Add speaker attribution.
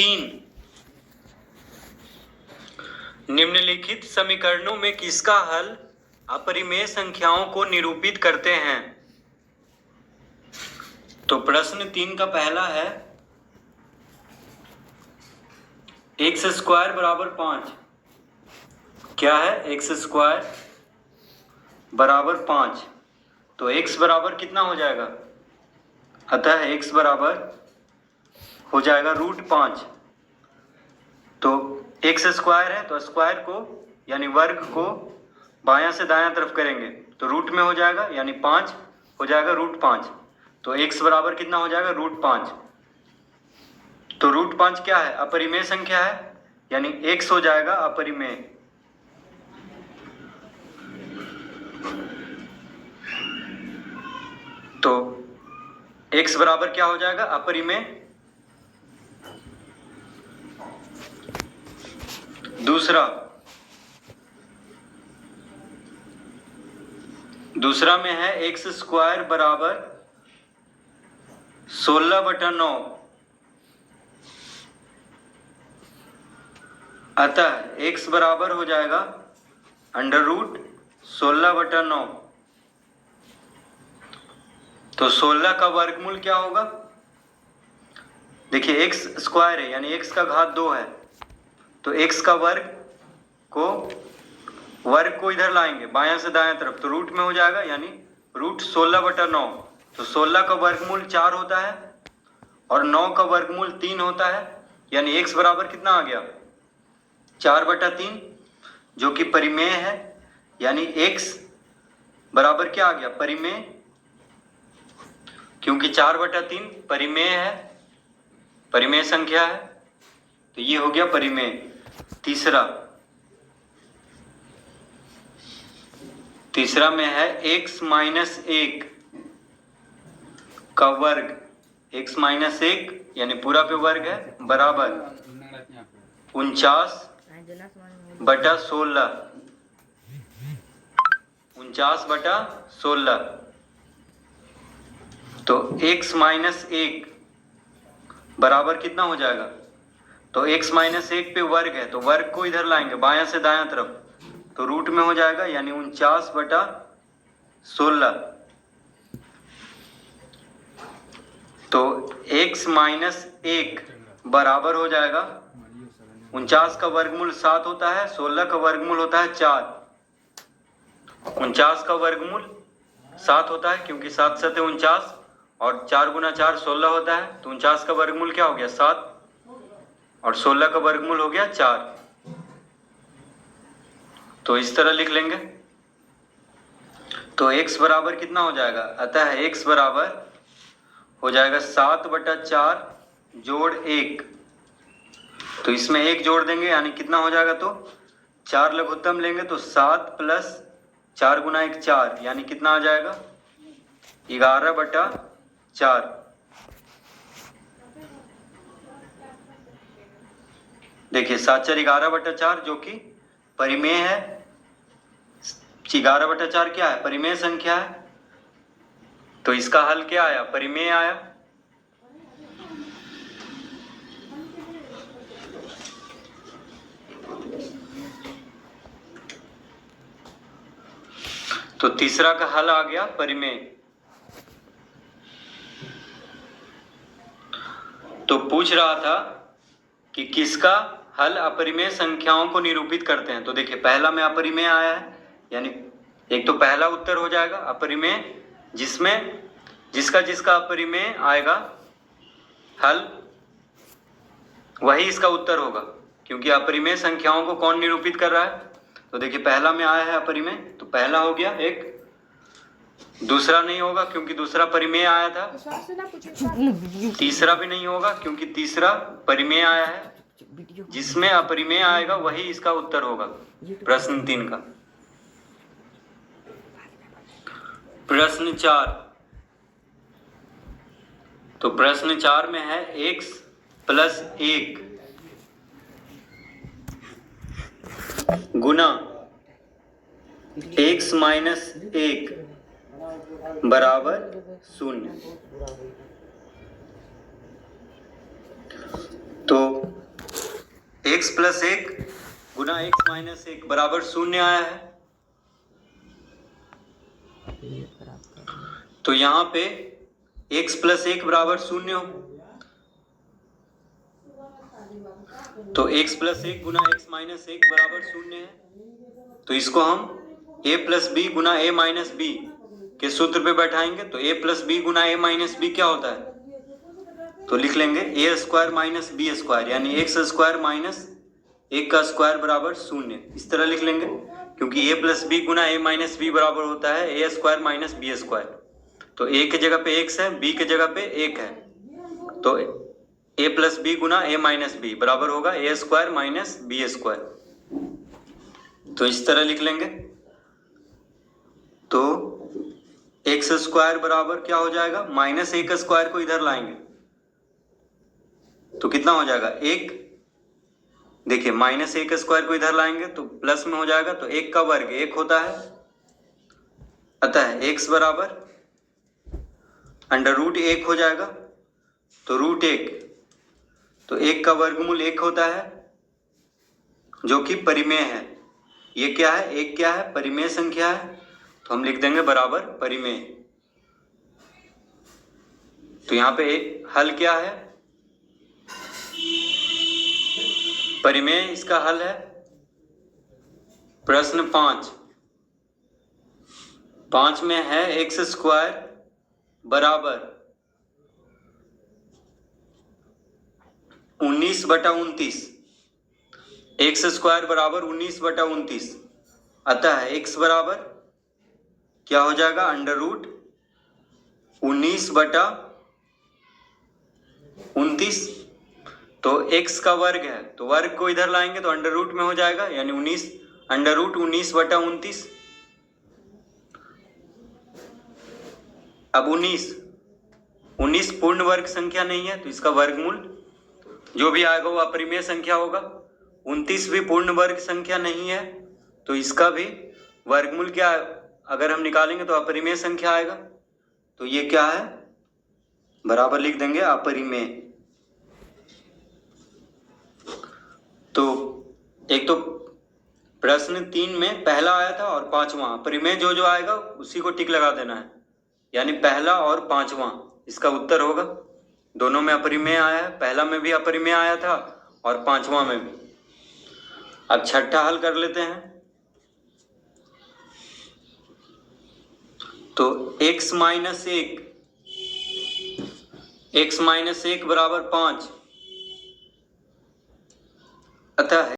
Speaker 1: 3 निम्नलिखित समीकरणों में किसका हल अपरिमेय संख्याओं को निरूपित करते हैं। तो प्रश्न 3 का पहला है एक्स स्क्वायर बराबर 5। क्या है? एक्स स्क्वायर बराबर 5। तो x बराबर कितना हो जाएगा? अतः x बराबर हो जाएगा √5। तो एक्स स्क्वायर है तो स्क्वायर को यानी वर्ग को बायां से दायां तरफ करेंगे तो रूट में हो जाएगा यानी 5 हो जाएगा √5। तो x बराबर कितना हो जाएगा? √5। तो √5 क्या है? अपरिमेय संख्या है यानी x हो जाएगा अपरिमेय। तो x बराबर क्या हो जाएगा? अपरिमेय। दूसरा में है एक्स स्क्वायर बराबर 16/9। अतः x बराबर हो जाएगा √16/9। तो 16 का वर्गमूल क्या होगा? देखिए x स्क्वायर है यानी x का घात 2 है तो x का वर्ग को इधर लाएंगे बायां से दायां तरफ तो रूट में हो जाएगा यानी √16/9। तो 16 का वर्गमूल 4 होता है और 9 का वर्गमूल 3 होता है यानी x बराबर कितना आ गया? 4/3 जो कि परिमेय है यानी x बराबर क्या आ गया? परिमेय। क्योंकि 4/3 परिमेय है, परिमेय संख्या है तो ये हो गया परिमेय। तीसरा में है x - 1 का वर्ग। x - 1 यानी पूरा पे वर्ग है बराबर 49/16। 49/16। तो x - 1 बराबर कितना हो जाएगा? तो x - 1 पे वर्ग है तो वर्ग को इधर लाएंगे बायां से दायां तरफ तो रूट में हो जाएगा यानी 49/16। तो x - 1 बराबर हो जाएगा 49 का वर्गमूल 7 होता है, 16 का वर्गमूल होता है 4। 49 का वर्गमूल 7 होता है क्योंकि 7 × 7 = 49 और 4 × 4 = 16 होता है। तो 49 का वर्गमूल क्या हो गया? 7 और 16 का वर्गमूल हो गया 4। तो इस तरह लिख लेंगे। तो x बराबर कितना हो जाएगा? अतः x बराबर हो जाएगा 7/4 जोड़ 1। तो इसमें 1 जोड़ देंगे यानी कितना हो जाएगा? तो 4 लघुत्तम लेंगे तो 7 + 4 × 1 4 यानी कितना आ जाएगा? 11/4। देखिए 7 × 4 = 11/4 जो कि परिमेय है। 11/4 क्या है? परिमेय संख्या है। तो इसका हल क्या आया? परिमेय आया। तो तीसरा का हल आ गया परिमेय। तो पूछ रहा था कि किसका हल अपरिमेय संख्याओं को निरूपित करते हैं। तो देखिए पहला में अपरिमेय आया है यानी एक तो पहला उत्तर हो जाएगा अपरिमेय, जिसमें जिसका अपरिमेय आएगा हल वही इसका उत्तर होगा, क्योंकि अपरिमेय संख्याओं को कौन निरूपित कर रहा है। तो देखिए पहला में आया है अपरिमेय तो पहला हो गया एक। दूसरा नहीं होगा क्योंकि दूसरा परिमेय आया था। तीसरा भी नहीं होगा क्योंकि तीसरा परिमेय आया है। जिसमें अपरिमेय आएगा वही इसका उत्तर होगा प्रश्न 3 का। प्रश्न 4। तो प्रश्न 4 में है x + 1 गुना x - 1 बराबर 0। तो x प्लस 1 गुना x माइनस 1 बराबर 0 आया है। तो यहाँ पे x प्लस 1 बराबर 0 हो, तो x प्लस 1 गुना x माइनस 1 बराबर 0 है। तो इसको हम a प्लस बी गुना a माइनस बी के सूत्र पे बैठाएंगे। तो a प्लस बी गुना a माइनस बी क्या होता है? तो लिख लेंगे a square minus b square, यानी एक्स स्क्वायर माइनस 1 का स्क्वायर बराबर 0। इस तरह लिख लेंगे, क्योंकि a प्लस बी गुना a माइनस बी बराबर होता है a square minus b square. तो a के जगह पे x है, b के जगह पे 1 है, तो a प्लस बी गुना a माइनस बी बराबर होगा a square minus b square. तो इस तरह लिख लेंगे। तो एक्स स्क्वायर बराबर क्या हो जाएगा? माइनस 1 स्क्वायर को इधर लाएंगे तो कितना हो जाएगा? 1। देखिए माइनस 1 स्क्वायर को इधर लाएंगे तो प्लस में हो जाएगा, तो 1 का वर्ग 1 होता है। अतः x बराबर अंडर रूट 1 हो जाएगा, तो रूट 1, तो 1 का वर्गमूल 1 होता है जो कि परिमेय है। ये क्या है? 1 क्या है? परिमेय संख्या है, तो हम लिख देंगे बराबर परिमेय। तो यहाँ पे हल क्या है? परिमेय इसका हल है प्रश्न 5 में है एक्स स्क्वायर बराबर 19/29। एक्स स्क्वायर बराबर 19/29। अतः x बराबर क्या हो जाएगा? Under root 19/29। तो x का वर्ग है, तो वर्ग को इधर लाएंगे तो अंडर रूट में हो जाएगा, यानी 19 अंडर रूट 19/29। अब 19 पूर्ण वर्ग संख्या नहीं है, तो इसका वर्गमूल जो भी आएगा वो अपरिमेय संख्या होगा। 29 भी पूर्ण वर्ग संख्या नहीं है, तो इसका भी वर्गमूल क्या अगर हम निकालेंगे तो अपरिमेय संख्या आएगा। तो ये क्या है? बराबर लिख देंगे अपरिमेय। तो एक तो प्रश्न 3 में पहला आया था और 5वां, अपरिमेय जो जो आएगा उसी को टिक लगा देना है, यानी पहला और 5वां इसका उत्तर होगा। दोनों में अपरिमेय आया है, पहला में भी अपरिमेय आया था और 5वां में भी। अब छठा हल कर लेते हैं। तो x माइनस 1 बराबर 5, अतः